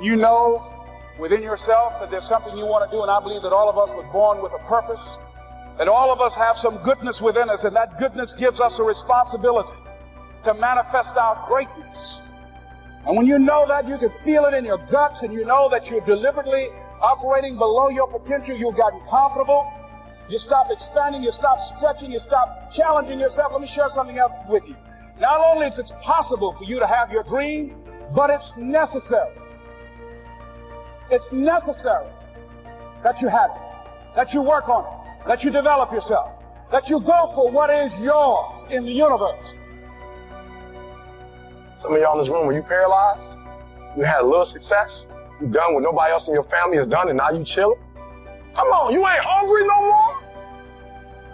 You know within yourself that there's something you want to do, and I believe that all of us were born with a purpose, that all of us have some goodness within us, and that goodness gives us a responsibility to manifest our greatness. And when you know that, you can feel it in your guts, and you know that you're deliberately operating below your potential. You've gotten comfortable. You stop expanding, you stop stretching, you stop challenging yourself. Let me share something else with you. Not only is it possible for you to have your dream, but it's necessary. It's necessary that you have it, that you work on it, that you develop yourself, that you go for what is yours in the universe. Some of y'all in this room, were you paralyzed? You had a little success? You done what nobody else in your family has done, and now you chilling? Come on, you ain't hungry no more?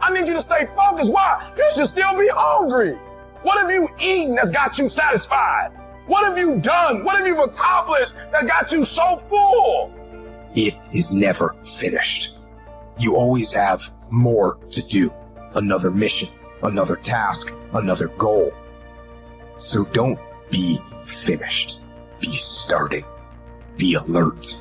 I need you to stay focused. Why? You should still be hungry. What have you eaten that's got you satisfied? What have you done? What have you accomplished that got you so full? It is never finished. You always have more to do. Another mission, another task, another goal. So don't be finished. Be starting. Be alert.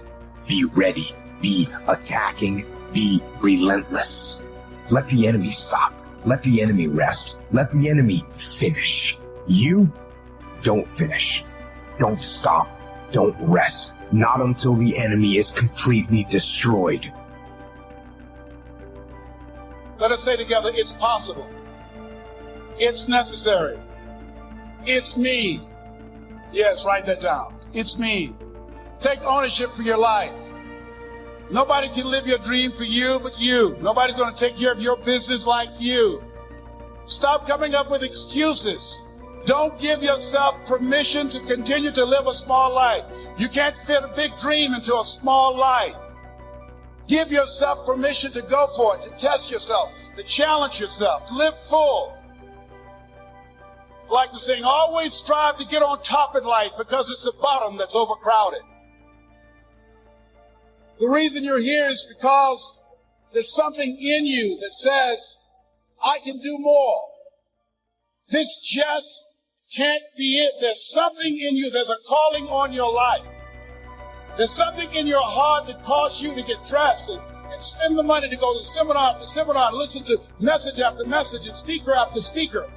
Be ready. Be attacking. Be relentless. Let the enemy stop. Let the enemy rest. Let the enemy finish. You don't finish. Don't stop. Don't rest. Not until the enemy is completely destroyed. Let us say together, it's possible. It's necessary. It's me. Yes, write that down. It's me. Take ownership for your life. Nobody can live your dream for you but you. Nobody's going to take care of your business like you. Stop coming up with excuses. Don't give yourself permission to continue to live a small life. You can't fit a big dream into a small life. Give yourself permission to go for it, to test yourself, to challenge yourself, to live full. I like to sing, always strive to get on top in life because it's the bottom that's overcrowded. The reason you're here is because there's something in you that says, I can do more. This just can't be it. There's something in you. There's a calling on your life. There's something in your heart that caused you to get dressed and spend the money to go to seminar after seminar and listen to message after message and speaker after speaker.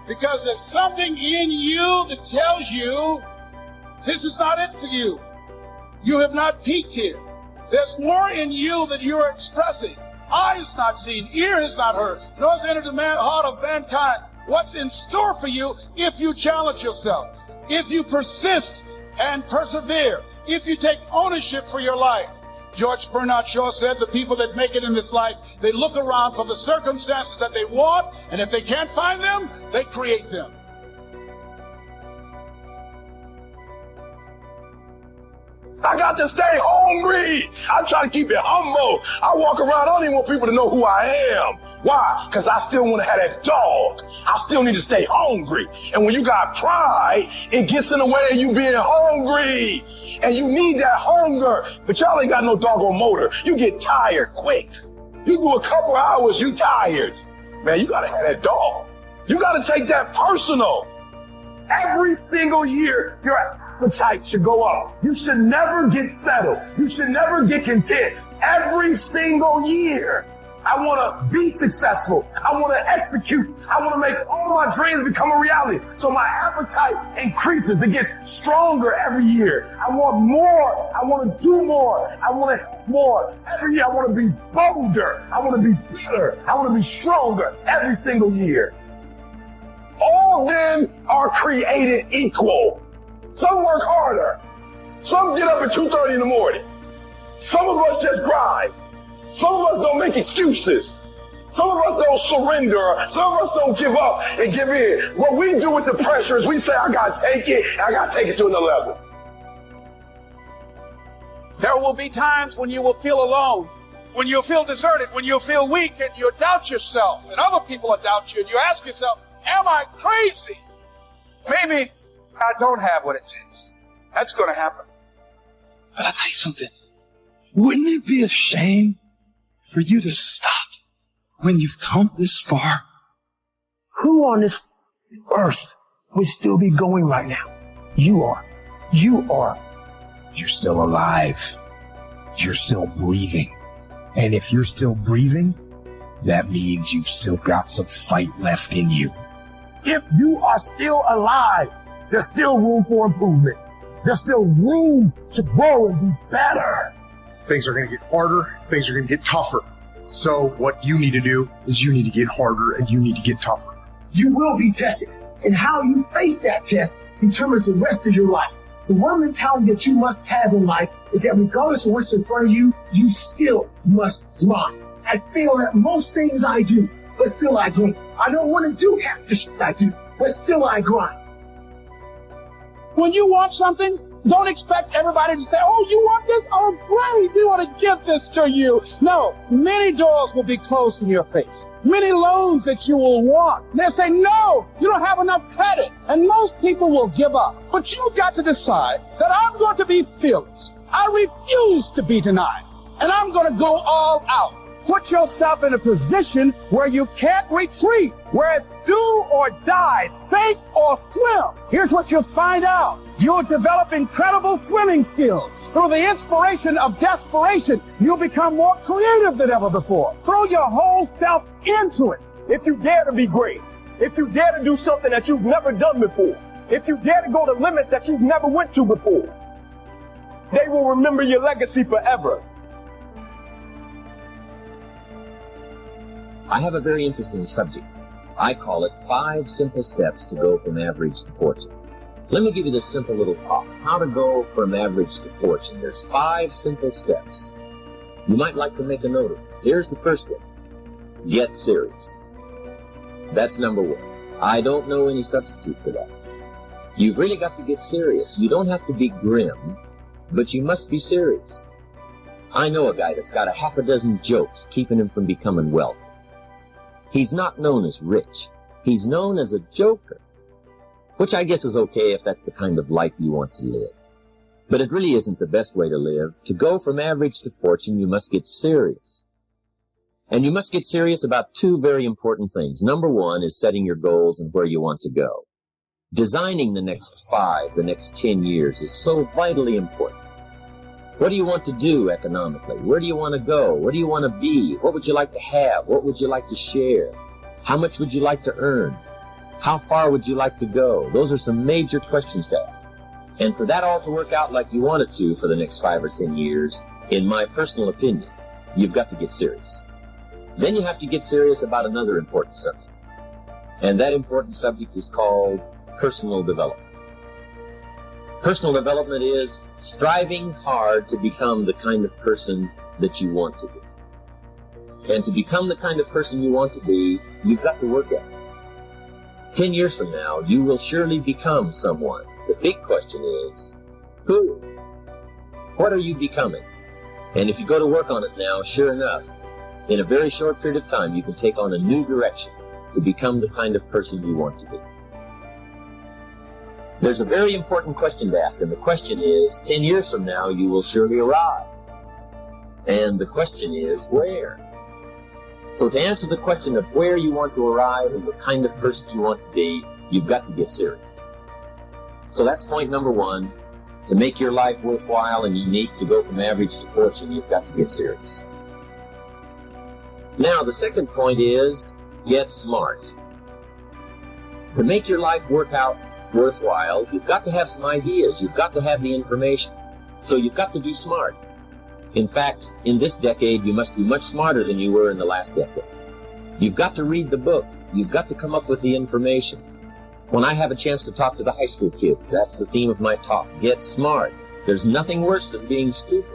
Because there's something in you that tells you this is not it for you. You have not peaked here. There's more in you that you're expressing. Eye has not seen, ear has not heard, nor has entered the heart of mankind what's in store for you if you challenge yourself, if you persist and persevere, if you take ownership for your life. George Bernard Shaw said the people that make it in this life, they look around for the circumstances that they want, and if they can't find them, they create them. I got to stay hungry. I try to keep it humble. I walk around, I don't even want people to know who I am. Why? Because I still want to have that dog. I still need to stay hungry. And when you got pride, it gets in the way of you being hungry. And you need that hunger. But y'all ain't got no doggone motor. You get tired quick. You do a couple hours, you tired. Man, you got to have that dog. You got to take that personal. Every single year, your appetite should go up. You should never get settled. You should never get content. Every single year, I want to be successful. I want to execute. I want to make all my dreams become a reality. So my appetite increases. It gets stronger every year. I want more. I want to do more. I want to have more. Every year, I want to be bolder. I want to be better. I want to be stronger every single year. All men are created equal. Some work harder. Some get up at 2:30 in the morning. Some of us just grind. Some of us don't make excuses. Some of us don't surrender. Some of us don't give up and give in. What we do with the pressure is we say, I got to take it, and I got to take it to another level. There will be times when you will feel alone, when you'll feel deserted, when you'll feel weak, and you'll doubt yourself, and other people will doubt you, and you ask yourself, am I crazy? Maybe I don't have what it takes. That's going to happen. But I'll tell you something. Wouldn't it be a shame for you to stop when you've come this far? Who on this earth would still be going right now? You are. You are. you're still alive. You're still breathing. And if you're still breathing, that means you've still got some fight left in you. If you are still alive, there's still room for improvement. There's still room to grow and be better. Things are going to get harder. Things are going to get tougher. So what you need to do is you need to get harder and you need to get tougher. You will be tested, and how you face that test determines the rest of your life. The one mentality that you must have in life is that regardless of what's in front of you, you still must grind. I feel that most things I do, but still I grind. I don't want to do half the shit I do, but still I grind. When you want something, don't expect everybody to say, oh, you want this? Oh, great, we want to give this to you. No, many doors will be closed in your face. Many loans that you will want. They'll say, no, you don't have enough credit. And most people will give up. But you've got to decide that I'm going to be fearless. I refuse to be denied. And I'm going to go all out. Put yourself in a position where you can't retreat, where it's do or die, sink or swim. Here's what you'll find out. You'll develop incredible swimming skills. Through the inspiration of desperation, you'll become more creative than ever before. Throw your whole self into it. If you dare to be great, if you dare to do something that you've never done before, if you dare to go to limits that you've never went to before, they will remember your legacy forever. I have a very interesting subject. I call it 5 simple steps to go from average to fortune. Let me give you this simple little talk. How to go from average to fortune. There's 5 simple steps. You might like to make a note of it. Here's the first one. Get serious. That's number 1. I don't know any substitute for that. You've really got to get serious. You don't have to be grim, but you must be serious. I know a guy that's got a half a dozen jokes keeping him from becoming wealthy. He's not known as rich. He's known as a joker, which I guess is okay if that's the kind of life you want to live. But it really isn't the best way to live. To go from average to fortune, you must get serious. And you must get serious about 2 very important things. Number 1 is setting your goals and where you want to go. Designing the next 5, the next 10 years is so vitally important. What do you want to do economically? Where do you want to go? What do you want to be? What would you like to have? What would you like to share? How much would you like to earn? How far would you like to go? Those are some major questions to ask. And for that all to work out like you want it to for the next 5 or 10 years, in my personal opinion, you've got to get serious. Then you have to get serious about another important subject. And that important subject is called personal development. Personal development is striving hard to become the kind of person that you want to be. And to become the kind of person you want to be, you've got to work at it. 10 years from now, you will surely become someone. The big question is, who? What are you becoming? And if you go to work on it now, sure enough, in a very short period of time, you can take on a new direction to become the kind of person you want to be. There's a very important question to ask, and the question is, 10 years from now, you will surely arrive. And the question is, where? So to answer the question of where you want to arrive and the kind of person you want to be, you've got to get serious. So that's point number 1. To make your life worthwhile and unique, to go from average to fortune, you've got to get serious. Now, the second point is, get smart. To make your life work out worthwhile, you've got to have some ideas. You've got to have the information. So you've got to be smart. In fact, in this decade, you must be much smarter than you were in the last decade. You've got to read the books. You've got to come up with the information. When I have a chance to talk to the high school kids, that's the theme of my talk. Get smart. There's nothing worse than being stupid.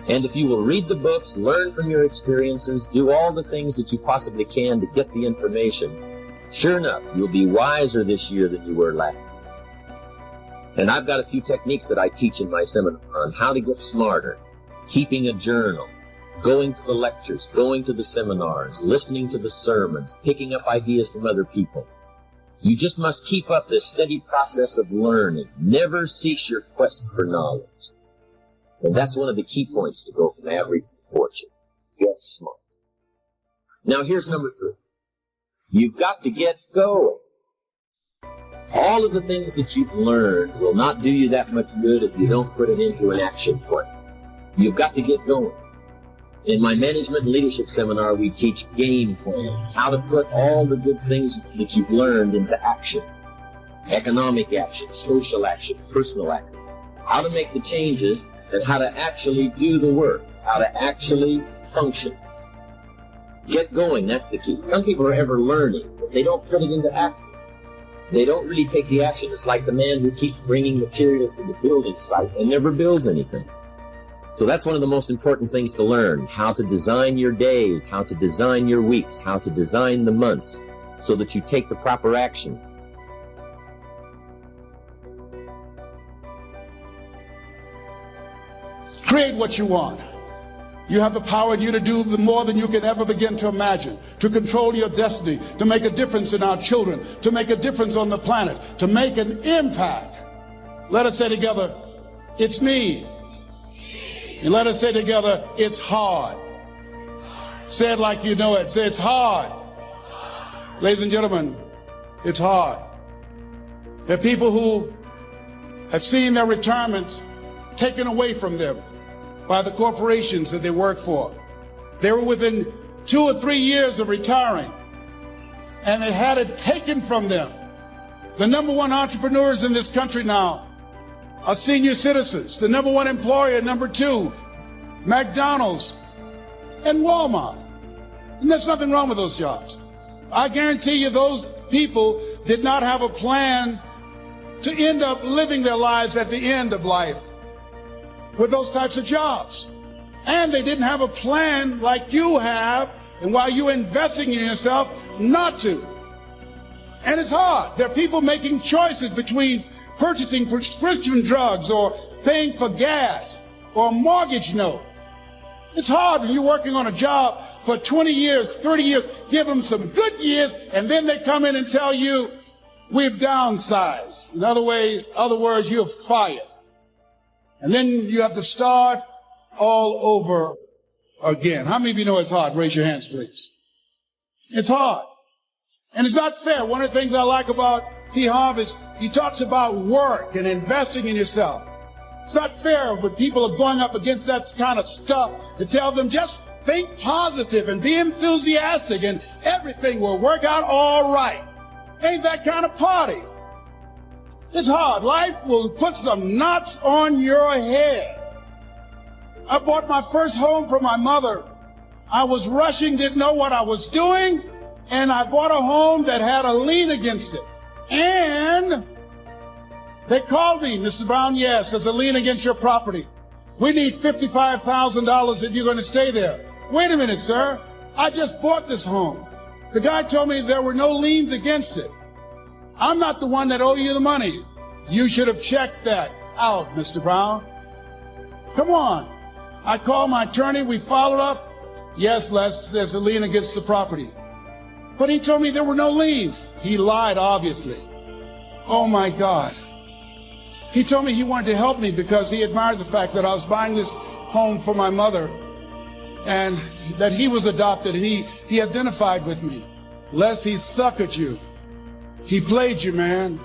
And if you will read the books, learn from your experiences, do all the things that you possibly can to get the information, sure enough, you'll be wiser this year than you were last. And I've got a few techniques that I teach in my seminar on how to get smarter, keeping a journal, going to the lectures, going to the seminars, listening to the sermons, picking up ideas from other people. You just must keep up this steady process of learning. Never cease your quest for knowledge. And that's one of the key points to go from average to fortune. Get smart. Now here's number 3. You've got to get going. All of the things that you've learned will not do you that much good if you don't put it into an action plan. You've got to get going. In my management and leadership seminar, we teach game plans, how to put all the good things that you've learned into action. Economic action, social action, personal action. How to make the changes and how to actually do the work, how to actually function. Get going, that's the key. Some people are ever learning, but they don't put it into action. They don't really take the action. It's like the man who keeps bringing materials to the building site and never builds anything. So that's one of the most important things to learn, how to design your days, how to design your weeks, how to design the months, so that you take the proper action. Create what you want. You have the power in you to do more than you can ever begin to imagine, to control your destiny, to make a difference in our children, to make a difference on the planet, to make an impact. Let us say together, it's me. And let us say together, it's hard. Say it like you know it. Say it's hard. Ladies and gentlemen, it's hard. There are people who have seen their retirements taken away from them by the corporations that they work for. They were within 2 or 3 years of retiring, and they had it taken from them. The number one entrepreneurs in this country now are senior citizens. The number one employer, number 2, McDonald's and Walmart. And there's nothing wrong with those jobs. I guarantee you those people did not have a plan to end up living their lives at the end of life with those types of jobs. And they didn't have a plan like you have, and while you're investing in yourself, not to. And it's hard. There are people making choices between purchasing prescription drugs or paying for gas or a mortgage note. It's hard when you're working on a job for 20 years, 30 years, give them some good years, and then they come in and tell you, we've downsized. In other words, you're fired. And then you have to start all over again. How many of you know it's hard? Raise your hands, please. It's hard. And it's not fair. One of the things I like about T. Harvey is he talks about work and investing in yourself. It's not fair when people are going up against that kind of stuff to tell them just think positive and be enthusiastic and everything will work out all right. Ain't that kind of party. It's hard. Life will put some knots on your head. I bought my first home for my mother. I was rushing, didn't know what I was doing, and I bought a home that had a lien against it. And they called me, Mr. Brown, yes, there's a lien against your property. We need $55,000 if you're going to stay there. Wait a minute, sir. I just bought this home. The guy told me there were no liens against it. I'm not the one that owe you the money. You should have checked that out, Mr. Brown. Come on. I called my attorney. We followed up. Yes, Les, there's a lien against the property. But he told me there were no liens. He lied, obviously. Oh, my God. He told me he wanted to help me because he admired the fact that I was buying this home for my mother and that he was adopted, and he identified with me. Les, he suckered you. He played you, man.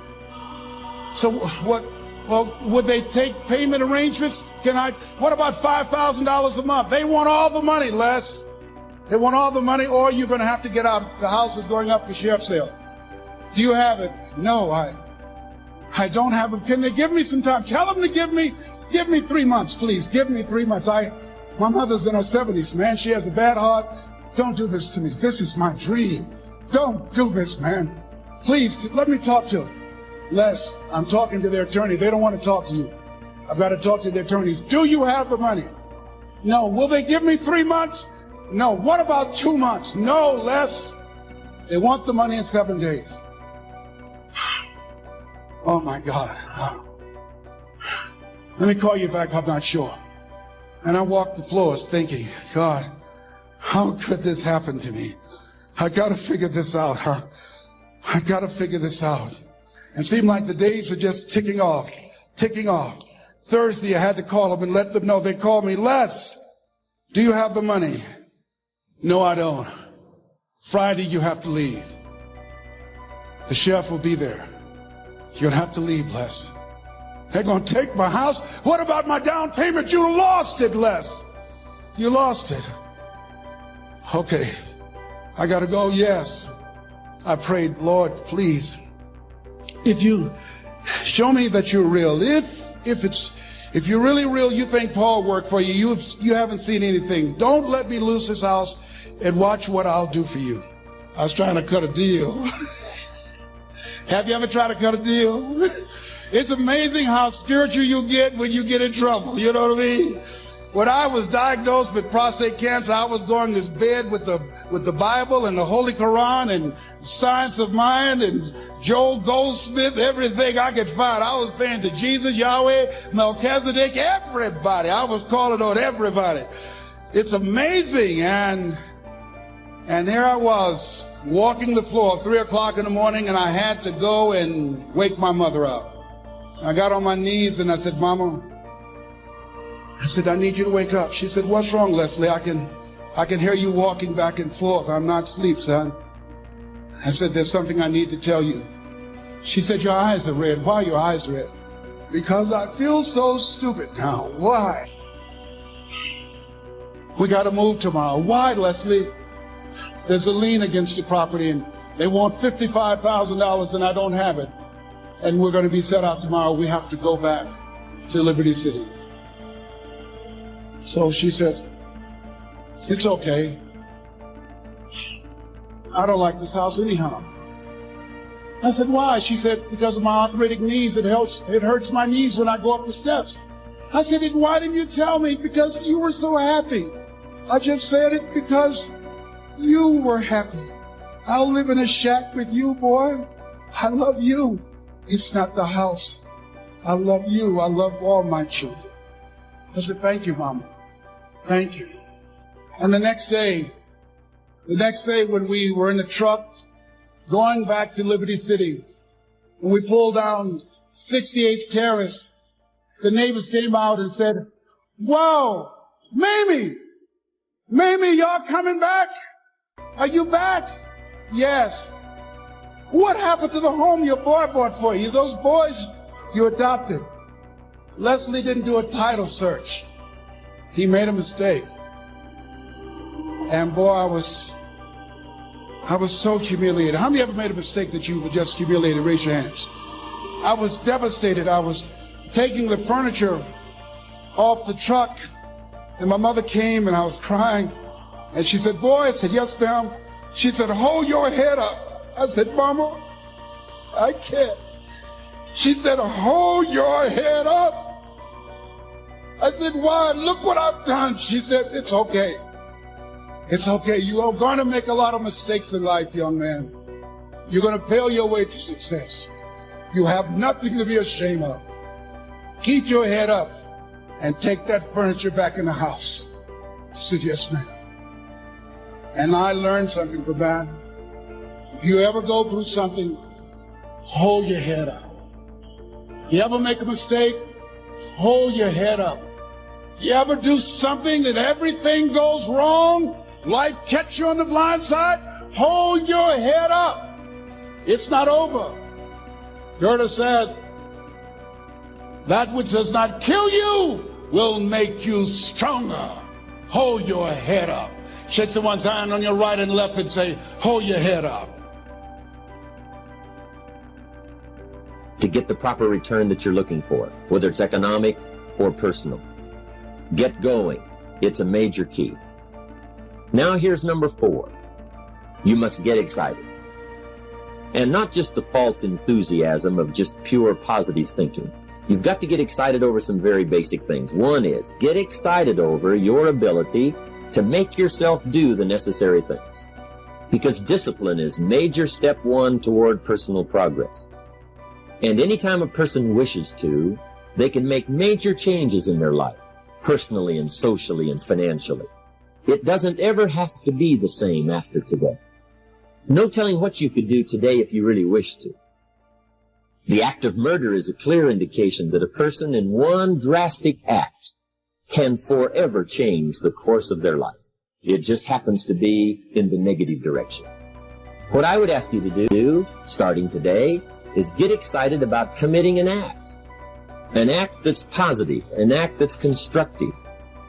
So what? Well, would they take payment arrangements? What about $5,000 a month? They want all the money, Les. They want all the money, or you're going to have to get out. The house is going up for sheriff's sale. Do you have it? No, I don't have it. Can they give me some time? Tell them to give me 3 months, please. Give me 3 months. My mother's in her 70s, man. She has a bad heart. Don't do this to me. This is my dream. Don't do this, man. Please, let me talk to them. Les, I'm talking to their attorney. They don't want to talk to you. I've got to talk to their attorneys. Do you have the money? No. Will they give me 3 months? No. What about 2 months? No, Les. They want the money in 7 days. Oh, my God. Let me call you back. I'm not sure. And I walked the floors thinking, God, how could this happen to me? I got to figure this out, huh? I got to figure this out. And it seemed like the days were just ticking off. Thursday, I had to call them and let them know. They called me, Les, do you have the money? No, I don't. Friday, you have to leave. The sheriff will be there. You're going to have to leave, Les. They're going to take my house. What about my down payment? You lost it, Les. You lost it. Okay. I got to go. Yes. I prayed, Lord, please, if you show me that you're real, if you're really real, you think Paul worked for you, you haven't seen anything. Don't let me lose this house and watch what I'll do for you. I was trying to cut a deal. Have you ever tried to cut a deal? It's amazing how spiritual you get when you get in trouble. You know what I mean? When I was diagnosed with prostate cancer, I was going to bed with the Bible and the Holy Quran and Science of Mind and Joel Goldsmith, everything I could find. I was praying to Jesus, Yahweh, Melchizedek, everybody. I was calling on everybody. It's amazing. And here I was walking the floor, 3 o'clock in the morning, and I had to go and wake my mother up. I got on my knees and I said, Mama, I need you to wake up. She said, what's wrong, Leslie? I can hear you walking back and forth. I'm not asleep, son. I said, there's something I need to tell you. She said, your eyes are red. Why are your eyes red? Because I feel so stupid now. Why? We got to move tomorrow. Why, Leslie? There's a lien against the property and they want $55,000 and I don't have it. And we're going to be set out tomorrow. We have to go back to Liberty City. So she said, it's okay. I don't like this house anyhow. I said, why? She said, because of my arthritic knees, it hurts my knees when I go up the steps. I said, why didn't you tell me? Because you were so happy. I just said it because you were happy. I'll live in a shack with you, boy. I love you. It's not the house. I love you. I love all my children. I said, thank you, Mama. Thank you. And the next day when we were in the truck going back to Liberty City, when we pulled down 68th Terrace, the neighbors came out and said, wow, Mamie, y'all coming back? Are you back? Yes. What happened to the home your boy bought for you? Those boys you adopted. Leslie didn't do a title search. He made a mistake. And boy, I was so humiliated. How many ever made a mistake that you were just humiliated? Raise your hands. I was devastated. I was taking the furniture off the truck, and my mother came and I was crying. And she said, boy, I said, yes, ma'am. She said, hold your head up. I said, Mama, I can't. She said, hold your head up. I said, why? Look what I've done. She said, it's okay. It's okay. You are going to make a lot of mistakes in life, young man. You're going to fail your way to success. You have nothing to be ashamed of. Keep your head up and take that furniture back in the house. She said, yes, ma'am. And I learned something from that. If you ever go through something, hold your head up. If you ever make a mistake, hold your head up. If you ever do something and everything goes wrong, life catch you on the blind side, hold your head up. It's not over. Goethe says, that which does not kill you will make you stronger. Hold your head up. Shake someone's hand on your right and left and say, hold your head up. To get the proper return that you're looking for, whether it's economic or personal. Get going. It's a major key. Now here's number 4. You must get excited. And not just the false enthusiasm of just pure positive thinking. You've got to get excited over some very basic things. One is, get excited over your ability to make yourself do the necessary things. Because discipline is major step 1 toward personal progress. And anytime a person wishes to, they can make major changes in their life, personally and socially and financially. It doesn't ever have to be the same after today. No telling what you could do today if you really wish to. The act of murder is a clear indication that a person in one drastic act can forever change the course of their life. It just happens to be in the negative direction. What I would ask you to do, starting today, is get excited about committing an act that's positive, an act that's constructive,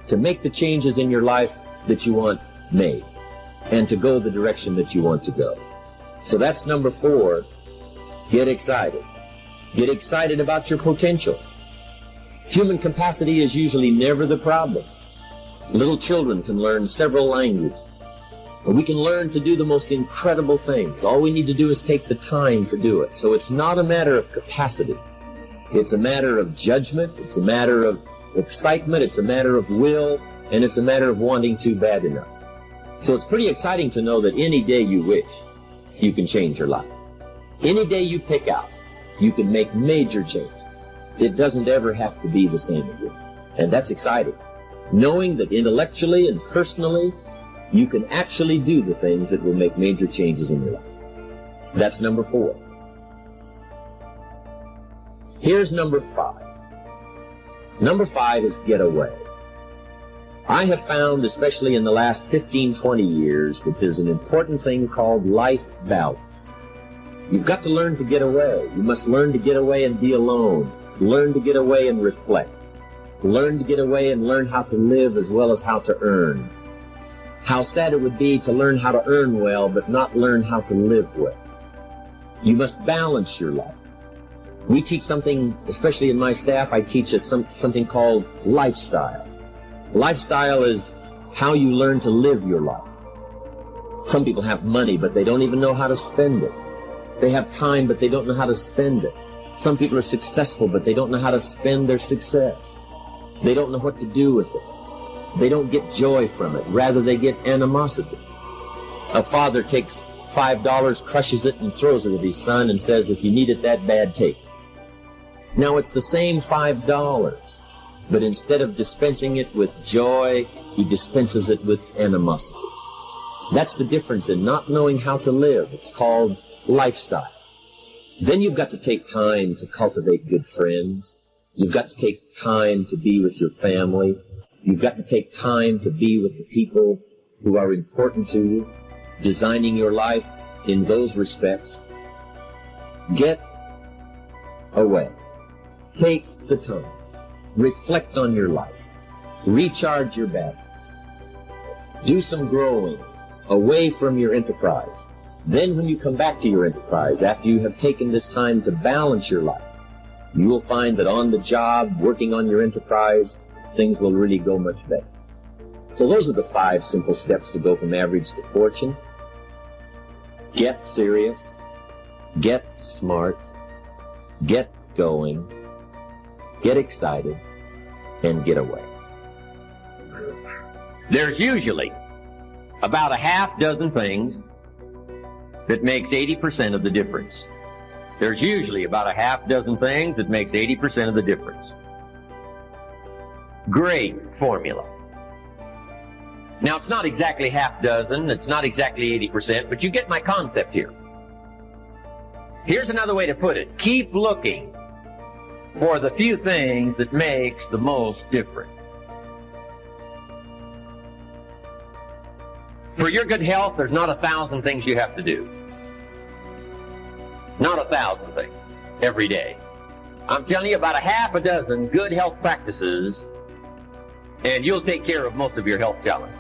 to make the changes in your life that you want made, and to go the direction that you want to go. So that's number 4, get excited. Get excited about your potential. Human capacity is usually never the problem. Little children can learn several languages. We can learn to do the most incredible things. All we need to do is take the time to do it. So it's not a matter of capacity. It's a matter of judgment. It's a matter of excitement. It's a matter of will. And it's a matter of wanting to bad enough. So it's pretty exciting to know that any day you wish, you can change your life. Any day you pick out, you can make major changes. It doesn't ever have to be the same again. And that's exciting. Knowing that intellectually and personally, you can actually do the things that will make major changes in your life. That's number 4. Here's number 5. Number 5 is get away. I have found, especially in the last 15, 20 years, that there's an important thing called life balance. You've got to learn to get away. You must learn to get away and be alone. Learn to get away and reflect. Learn to get away and learn how to live as well as how to earn. How sad it would be to learn how to earn well, but not learn how to live well. You must balance your life. We teach something, especially in my staff, I teach us something called lifestyle. Lifestyle is how you learn to live your life. Some people have money, but they don't even know how to spend it. They have time, but they don't know how to spend it. Some people are successful, but they don't know how to spend their success. They don't know what to do with it. They don't get joy from it. Rather, they get animosity. A father takes $5, crushes it, and throws it at his son and says, if you need it that bad, take it. Now, it's the same $5, but instead of dispensing it with joy, he dispenses it with animosity. That's the difference in not knowing how to live. It's called lifestyle. Then you've got to take time to cultivate good friends. You've got to take time to be with your family. You've got to take time to be with the people who are important to you, designing your life in those respects. Get away. Take the time. Reflect on your life. Recharge your batteries. Do some growing away from your enterprise. Then when you come back to your enterprise, after you have taken this time to balance your life, you will find that on the job, working on your enterprise, things will really go much better. So those are the 5 simple steps to go from average to fortune. Get serious. Get smart. Get going. Get excited. And get away. There's usually about a half dozen things that makes 80% of the difference. There's usually about a half dozen things that makes 80% of the difference. Great formula. Now, it's not exactly half dozen, it's not exactly 80%, but you get my concept here. Here's another way to put it. Keep looking for the few things that makes the most difference. For your good health, there's not 1,000 things you have to do. Not 1,000 things every day. I'm telling you, about a half a dozen good health practices, and you'll take care of most of your health challenges.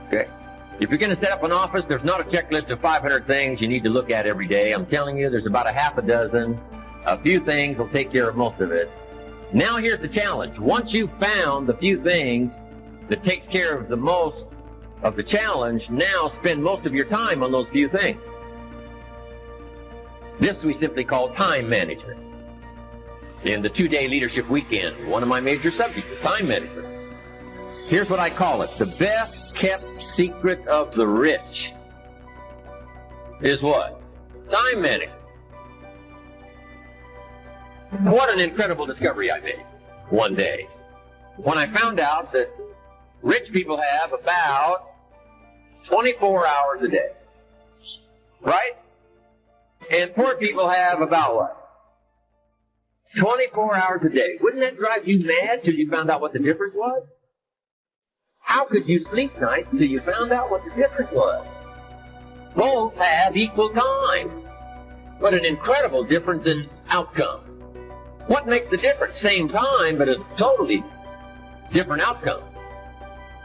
Okay? If you're going to set up an office, there's not a checklist of 500 things you need to look at every day. I'm telling you, there's about a half a dozen. A few things will take care of most of it. Now here's the challenge. Once you've found the few things that takes care of the most of the challenge, now spend most of your time on those few things. This we simply call time management. In the 2-day leadership weekend, one of my major subjects is time management. Here's what I call it. The best kept secret of the rich is what? Time management. What an incredible discovery I made one day when I found out that rich people have about 24 hours a day. Right? And poor people have about what? 24 hours a day. Wouldn't that drive you mad till you found out what the difference was? How could you sleep nights till you found out what the difference was? Both have equal time. but an incredible difference in outcome. What makes the difference? Same time, but a totally different outcome.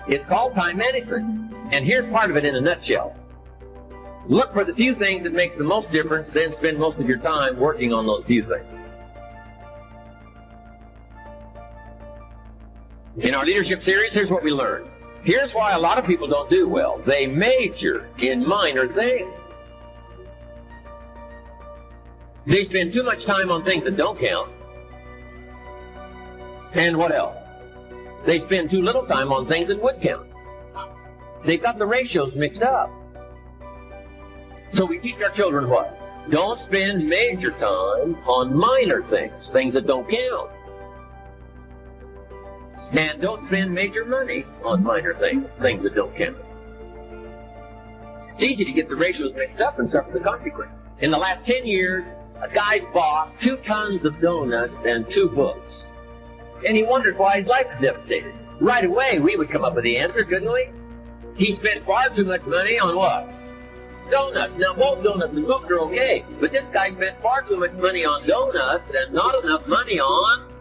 It's called time management. And here's part of it in a nutshell. Look for the few things that makes the most difference, then spend most of your time working on those few things. In our leadership series, here's what we learned. Here's why a lot of people don't do well. They major in minor things. They spend too much time on things that don't count. And what else? They spend too little time on things that would count. They've got the ratios mixed up. So we teach our children what? Don't spend major time on minor things, things that don't count. And don't spend major money on minor things, things that don't count. It's easy to get the ratios mixed up and suffer the consequences. In the last 10 years, a guy's bought 2 tons of donuts and 2 books. And he wondered why his life was devastated. Right away, we would come up with the answer, couldn't we? He spent far too much money on what? Donuts. Now, both donuts and books are okay, but this guy spent far too much money on donuts and not enough money on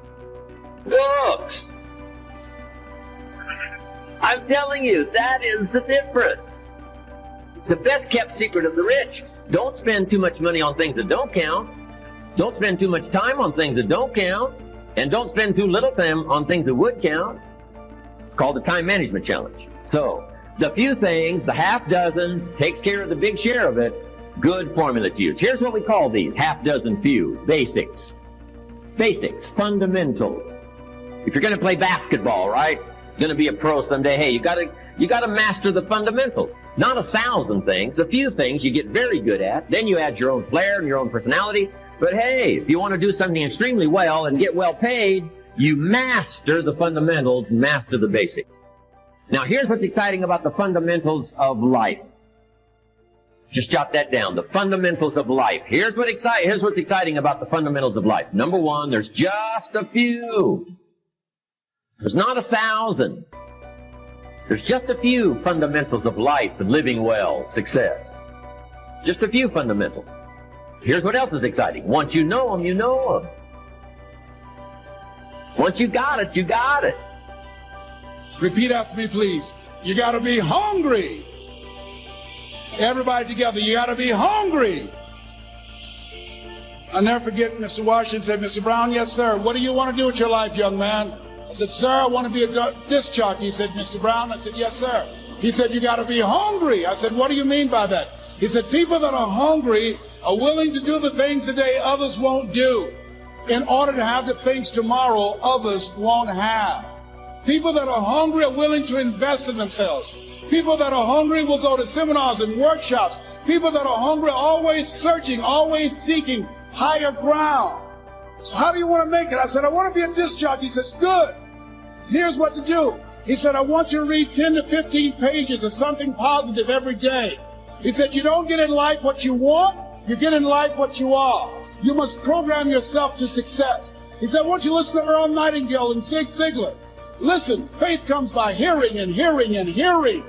books. I'm telling you, that is the difference. The best kept secret of the rich. Don't spend too much money on things that don't count. Don't spend too much time on things that don't count. And don't spend too little time on things that would count. It's called the time management challenge. So, the few things, the half dozen, takes care of the big share of it. Good formula to use. Here's what we call these. Half dozen few. Basics. Basics. Fundamentals. If you're going to play basketball, right? Going to be a pro someday, hey, you got to master the fundamentals. Not 1,000 things. A few things you get very good at. Then you add your own flair and your own personality. But hey, if you want to do something extremely well and get well paid, you master the fundamentals, master the basics. Now here's what's exciting about the fundamentals of life. Just jot that down. The fundamentals of life. Here's what's exciting about the fundamentals of life. Number 1, there's just a few. There's not 1,000. There's just a few fundamentals of life and living well, success. Just a few fundamentals. Here's what else is exciting. Once you know them, you know them. Once you got it, you got it. Repeat after me, please. You got to be hungry. Everybody together, you got to be hungry. I'll never forget Mr. Washington said, Mr. Brown, yes, sir. What do you want to do with your life, young man? I said, sir, I want to be a disc jockey. He said, Mr. Brown? I said, yes, sir. He said, you got to be hungry. I said, what do you mean by that? He said, people that are hungry are willing to do the things today others won't do in order to have the things tomorrow others won't have. People that are hungry are willing to invest in themselves. People that are hungry will go to seminars and workshops. People that are hungry are always searching, always seeking higher ground. So how do you want to make it? I said, I want to be a disc jockey. He says, good. Here's what to do. He said, I want you to read 10 to 15 pages of something positive every day. He said, you don't get in life what you want, you get in life what you are. You must program yourself to success. He said, I want you to listen to Earl Nightingale and Zig Ziglar. Listen, faith comes by hearing and hearing and hearing.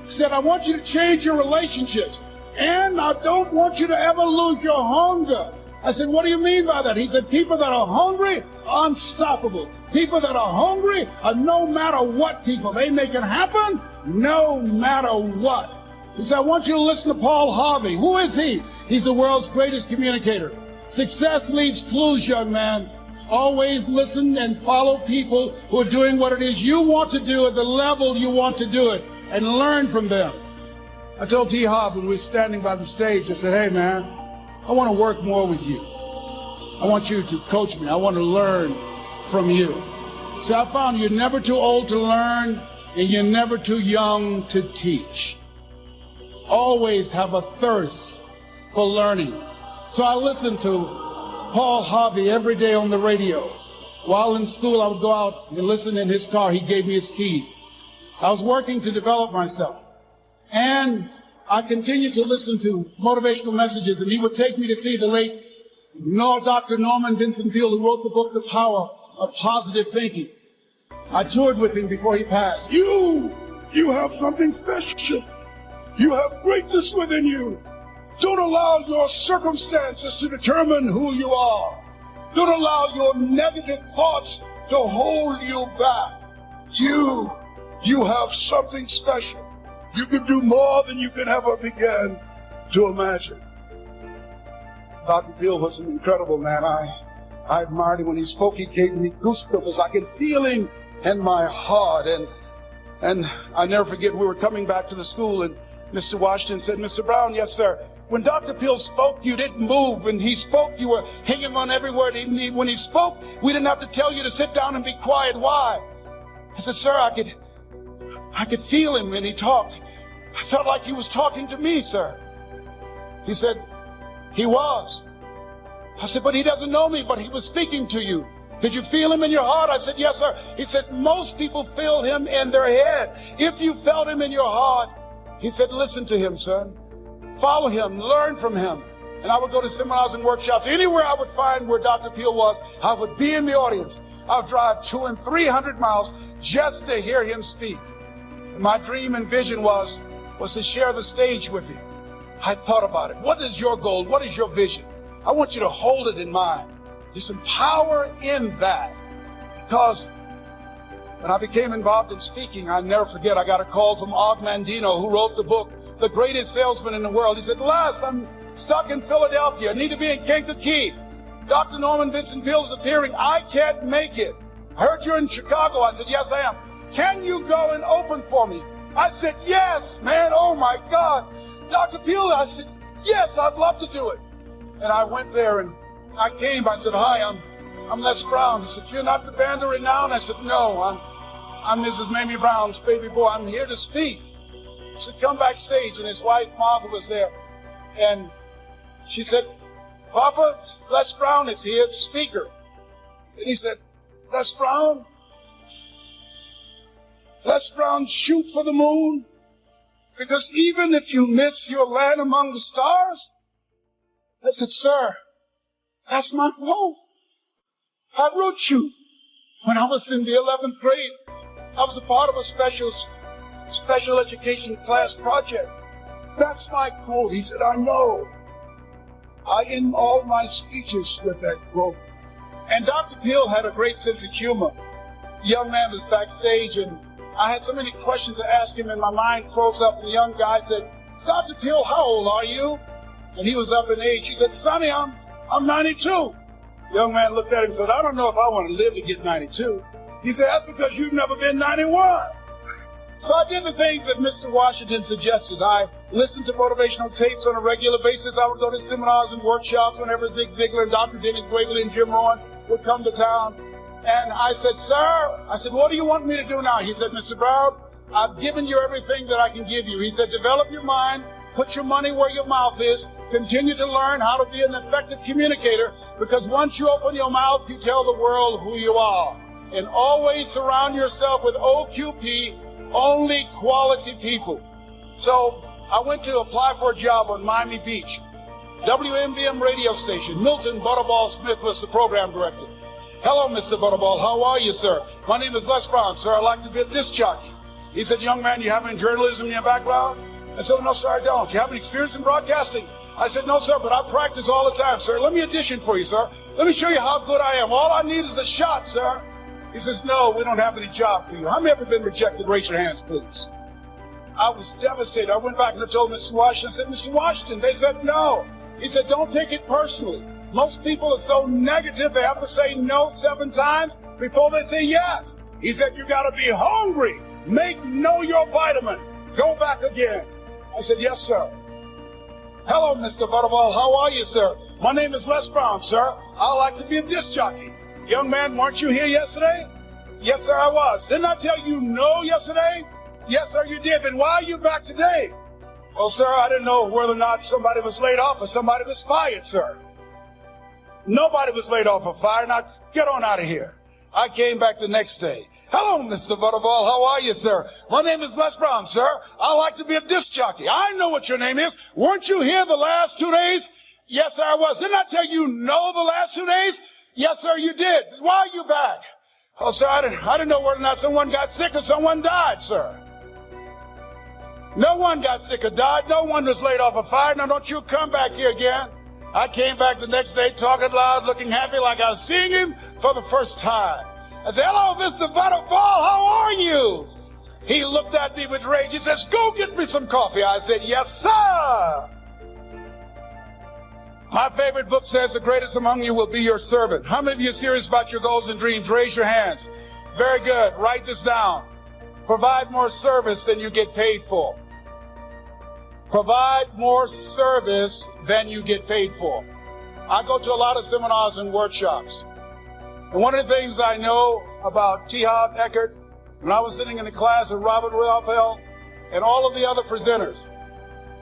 He said, I want you to change your relationships. And I don't want you to ever lose your hunger. I said, what do you mean by that? He said, people that are hungry are unstoppable. People that are hungry are no matter what people. They make it happen no matter what. He said, I want you to listen to Paul Harvey. Who is he? He's the world's greatest communicator. Success leaves clues, young man. Always listen and follow people who are doing what it is you want to do at the level you want to do it and learn from them. I told T. Hobb when we were standing by the stage, I said, hey man, I want to work more with you. I want you to coach me. I want to learn from you. So I found you're never too old to learn and you're never too young to teach. Always have a thirst for learning. So I listened to Paul Harvey every day on the radio. While in school, I would go out and listen in his car. He gave me his keys. I was working to develop myself. And I continued to listen to motivational messages, and he would take me to see the late Dr. Norman Vincent Peale, who wrote the book, The Power of Positive Thinking. I toured with him before he passed. You have something special. You have greatness within you. Don't allow your circumstances to determine who you are. Don't allow your negative thoughts to hold you back. You have something special. You can do more than you can ever begin to imagine. Dr. Peel was an incredible man. I admired him when he spoke. He gave me goosebumps. I could feel him in my heart. And I never forget, we were coming back to the school, and Mr. Washington said, Mr. Brown, yes, sir. When Dr. Peel spoke, you didn't move. When he spoke, you were hanging on every word. When he spoke, we didn't have to tell you to sit down and be quiet. Why? I said, sir, I could feel him when he talked. I felt like he was talking to me, sir. He said, he was. I said, but he doesn't know me, but he was speaking to you. Did you feel him in your heart? I said, yes, sir. He said, most people feel him in their head. If you felt him in your heart, he said, listen to him, son. Follow him, learn from him. And I would go to seminars and workshops. Anywhere I would find where Dr. Peel was, I would be in the audience. I would drive 200 and 300 miles just to hear him speak. And my dream and vision was to share the stage with him. I thought about it. What is your goal? What is your vision? I want you to hold it in mind. There's some power in that. Because when I became involved in speaking, I'll never forget, I got a call from Og Mandino, who wrote the book, The Greatest Salesman in the World. He said, Les, I'm stuck in Philadelphia. I need to be in Kankakee. Dr. Norman Vincent Peale is appearing. I can't make it. I heard you're in Chicago. I said, yes, I am. Can you go and open for me? I said, yes, man. Oh, my God. Dr. Peale, I said, yes, I'd love to do it. And I went there and I came. I said, hi, I'm Les Brown. He said, you're not the band of renown? I said, no, I'm Mrs. Mamie Brown's baby boy. I'm here to speak. He said, come backstage. And his wife, Martha, was there. And she said, Papa, Les Brown is here, the speaker. And he said, Les Brown? Les Brown shoot for the moon? Because even if you miss your land among the stars? I said, sir, that's my quote. I wrote you when I was in the 11th grade. I was a part of a special education class project. That's my quote. He said, I know. I end all my speeches with that quote. And Dr. Peel had a great sense of humor. The young man was backstage, and I had so many questions to ask him, and my mind froze up. And the young guy said, Dr. Peel, how old are you? And he was up in age. He said, Sonny, I'm 92. The young man looked at him and said, I don't know if I want to live to get 92. He said, that's because you've never been 91. So I did the things that Mr. Washington suggested. I listened to motivational tapes on a regular basis. I would go to seminars and workshops whenever Zig Ziglar and Dr. Dennis Wagley and Jim Rohn would come to town. And I said, sir, what do you want me to do now? He said, Mr. Brown, I've given you everything that I can give you. He said, develop your mind, put your money where your mouth is, continue to learn how to be an effective communicator, because once you open your mouth, you tell the world who you are. And always surround yourself with OQP, only quality people. So I went to apply for a job on Miami Beach. WMBM radio station. Milton Butterball Smith was the program director. Hello, Mr. Butterball. How are you, sir? My name is Les Brown, sir. I'd like to be a disc jockey. He said, young man, you have any journalism in your background? I said, no, sir, I don't. You have any experience in broadcasting? I said, no, sir, but I practice all the time, sir. Let me audition for you, sir. Let me show you how good I am. All I need is a shot, sir. He says, no, we don't have any job for you. How many ever been rejected? Raise your hands, please. I was devastated. I went back and I told Mr. Washington, I said, Mr. Washington, they said no. He said, don't take it personally. Most people are so negative, they have to say no 7 times before they say yes. He said, you got to be hungry. Know your vitamin. Go back again. I said, yes, sir. Hello, Mr. Butterball. How are you, sir? My name is Les Brown, sir. I'd like to be a disc jockey. Young man, weren't you here yesterday? Yes, sir, I was. Didn't I tell you no yesterday? Yes, sir, you did. Then why are you back today? Well, sir, I didn't know whether or not somebody was laid off or somebody was fired, sir. Nobody was laid off or fired. Now, get on out of here. I came back the next day. Hello, Mr. Butterball. How are you, sir? My name is Les Brown, sir. I'd like to be a disc jockey. I know what your name is. Weren't you here the last 2 days? Yes, sir, I was. Didn't I tell you no the last 2 days? Yes, sir, you did. Why are you back? Oh, sir, I didn't know whether or not someone got sick or someone died, sir. No one got sick or died. No one was laid off a fire. Now don't you come back here again. I came back the next day talking loud, looking happy like I was seeing him for the first time. I said, hello, Mr. Butterball, how are you? He looked at me with rage. He says, go get me some coffee. I said, yes, sir. My favorite book says, the greatest among you will be your servant. How many of you are serious about your goals and dreams? Raise your hands. Very good. Write this down. Provide more service than you get paid for. Provide more service than you get paid for. I go to a lot of seminars and workshops. And one of the things I know about T. Harv Eckert, when I was sitting in the class with Robert Wilfell and all of the other presenters,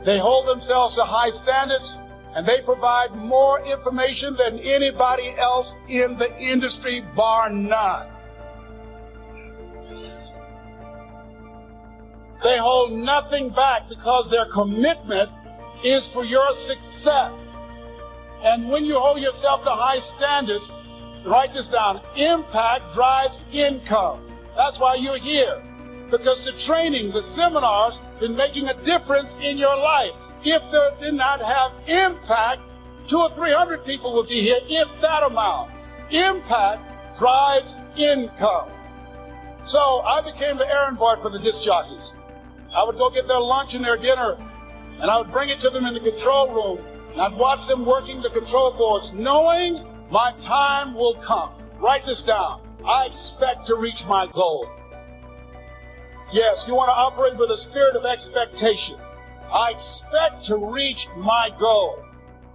they hold themselves to high standards and they provide more information than anybody else in the industry, bar none. They hold nothing back because their commitment is for your success. And when you hold yourself to high standards, write this down, impact drives income. That's why you're here. Because the training, the seminars, been making a difference in your life. If they did not have impact, 200 or 300 people would be here, if that amount. Impact drives income. So I became the errand boy for the disc jockeys. I would go get their lunch and their dinner, and I would bring it to them in the control room, and I'd watch them working the control boards, knowing my time will come. Write this down. I expect to reach my goal. Yes, you want to operate with a spirit of expectation. I expect to reach my goal.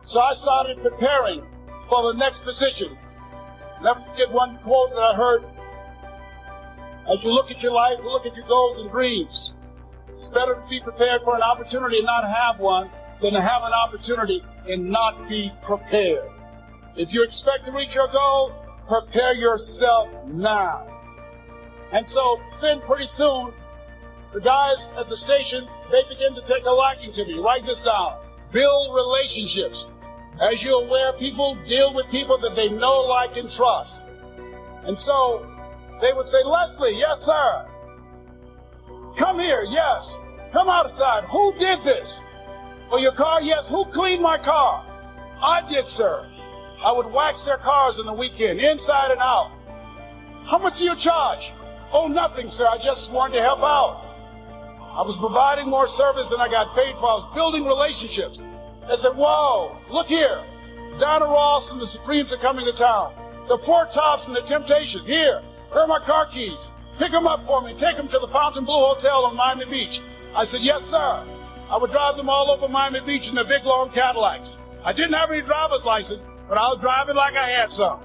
So I started preparing for the next position. Never forget one quote that I heard. As you look at your life, look at your goals and dreams. It's better to be prepared for an opportunity and not have one than to have an opportunity and not be prepared. If you expect to reach your goal, prepare yourself now. And so then pretty soon, the guys at the station, they begin to take a liking to me. Write this down. Build relationships. As you're aware, people deal with people that they know, like, and trust. And so they would say, Leslie, yes, sir. Come here, yes. Come outside. Who did this? For your car, yes. Who cleaned my car? I did, sir. I would wax their cars on the weekend, inside and out. How much do you charge? Oh, nothing, sir. I just wanted to help out. I was providing more service than I got paid for. I was building relationships. They said, whoa, look here. Donna Ross and the Supremes are coming to town. The Four Tops and the Temptations. Here are my car keys. Pick them up for me. Take them to the Fontainebleau Hotel on Miami Beach. I said, yes, sir. I would drive them all over Miami Beach in the big, long Cadillacs. I didn't have any driver's license, but I was driving like I had some.